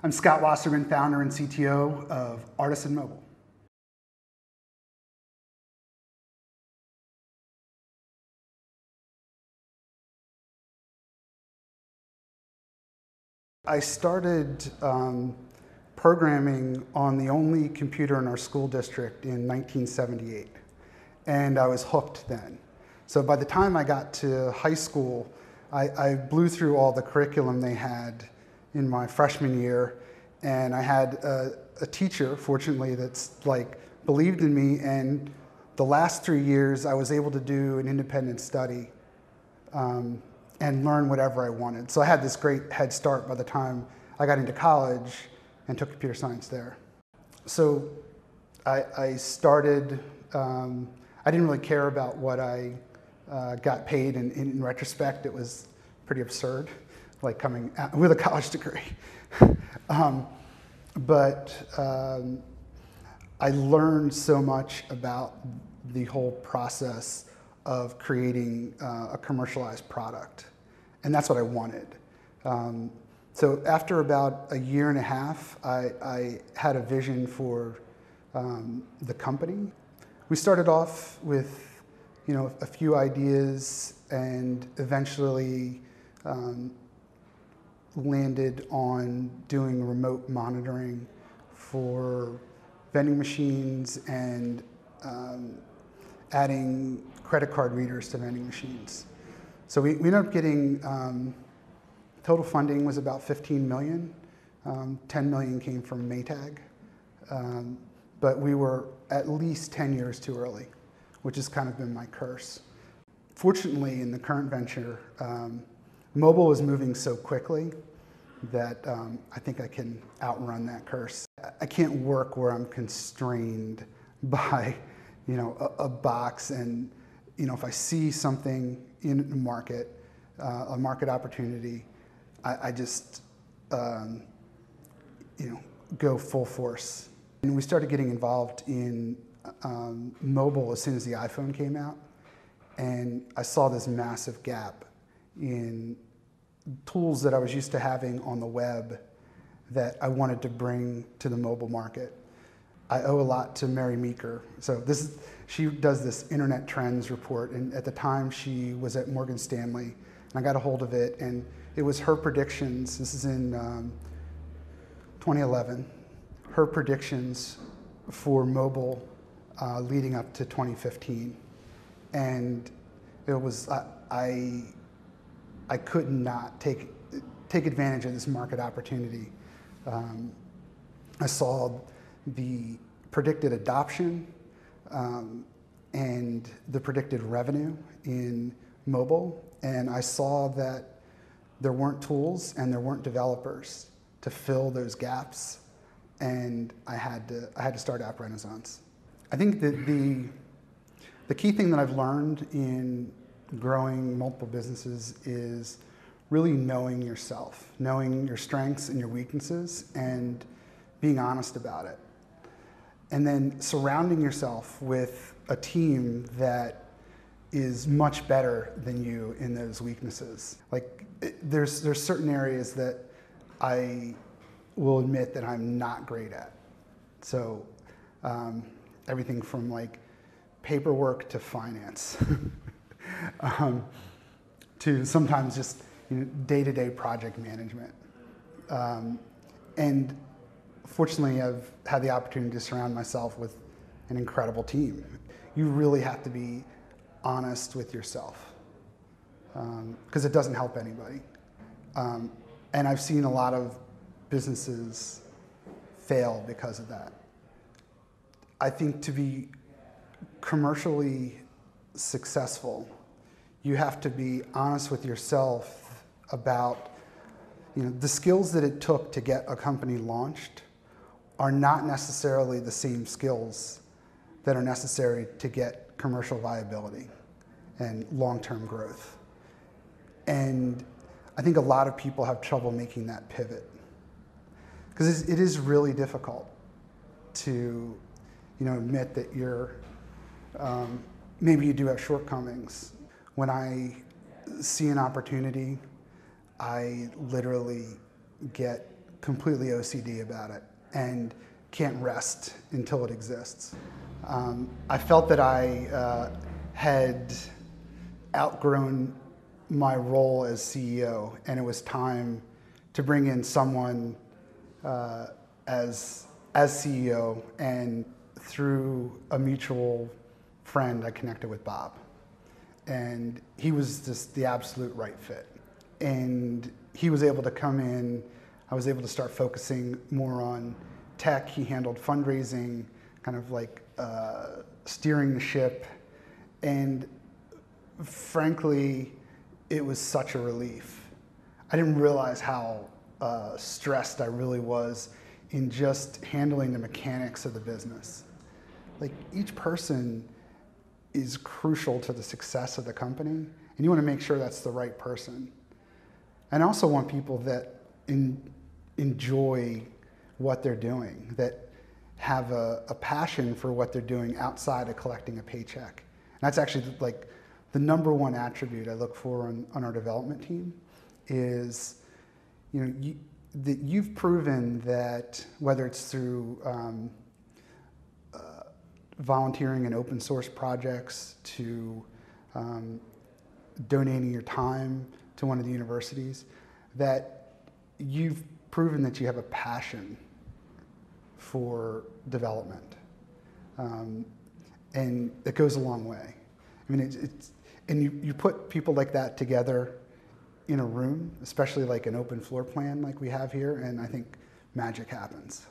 I'm Scott Wasserman, founder and CTO of Artisan Mobile. I started programming on the only computer in our school district in 1978, and I was hooked then. So by the time I got to high school, I blew through all the curriculum they had in my freshman year, and I had a teacher, fortunately, that's believed in me, and the last 3 years I was able to do an independent study and learn whatever I wanted. So I had this great head start by the time I got into college and took computer science there. So I started, I didn't really care about what I got paid, and in retrospect it was pretty absurd, like coming out with a college degree. But I learned so much about the whole process of creating a commercialized product, and that's what I wanted. So after about a year and a half, I had a vision for the company. We started off with a few ideas, and eventually landed on doing remote monitoring for vending machines and adding credit card readers to vending machines. So we ended up getting, total funding was about 15 million. 10 million came from Maytag. But we were at least 10 years too early, which has kind of been my curse. Fortunately, in the current venture, mobile is moving so quickly that I think I can outrun that curse. I can't work where I'm constrained by a box, and if I see something in the market, a market opportunity, I just go full force. And we started getting involved in mobile as soon as the iPhone came out, and I saw this massive gap in tools that I was used to having on the web that I wanted to bring to the mobile market. I owe a lot to Mary Meeker. So she does this internet trends report, and at the time she was at Morgan Stanley, and I got a hold of it, and it was her predictions. This is in 2011. Her predictions for mobile leading up to 2015, and it was I could not take advantage of this market opportunity. I saw the predicted adoption and the predicted revenue in mobile, and I saw that there weren't tools and there weren't developers to fill those gaps, and I had to start App Renaissance. I think that the key thing that I've learned in growing multiple businesses is really knowing yourself, knowing your strengths and your weaknesses, and being honest about it. And then surrounding yourself with a team that is much better than you in those weaknesses. There's certain areas that I will admit that I'm not great at. So everything from paperwork to finance, to sometimes just day-to-day project management. And fortunately, I've had the opportunity to surround myself with an incredible team. You really have to be honest with yourself, because it doesn't help anybody. And I've seen a lot of businesses fail because of that. I think to be commercially successful, you have to be honest with yourself about the skills that it took to get a company launched are not necessarily the same skills that are necessary to get commercial viability and long-term growth. And I think a lot of people have trouble making that pivot, because it is really difficult to admit that you're maybe you do have shortcomings. When I see an opportunity, I literally get completely OCD about it and can't rest until it exists. I felt that I had outgrown my role as CEO, and it was time to bring in someone as CEO. And through a mutual friend, I connected with Bob, and he was just the absolute right fit. And he was able to come in. I was able to start focusing more on tech. He handled fundraising, kind of like steering the ship. And frankly, it was such a relief. I didn't realize how stressed I really was in just handling the mechanics of the business. Like, each person is crucial to the success of the company, and you want to make sure that's the right person. And I also want people that enjoy what they're doing, that have a passion for what they're doing outside of collecting a paycheck. And that's actually like the number one attribute I look for on our development team is, that you've proven that whether it's through volunteering in open source projects to donating your time to one of the universities, that you've proven that you have a passion for development. And it goes a long way. I mean, and you put people like that together in a room, especially like an open floor plan like we have here, and I think magic happens.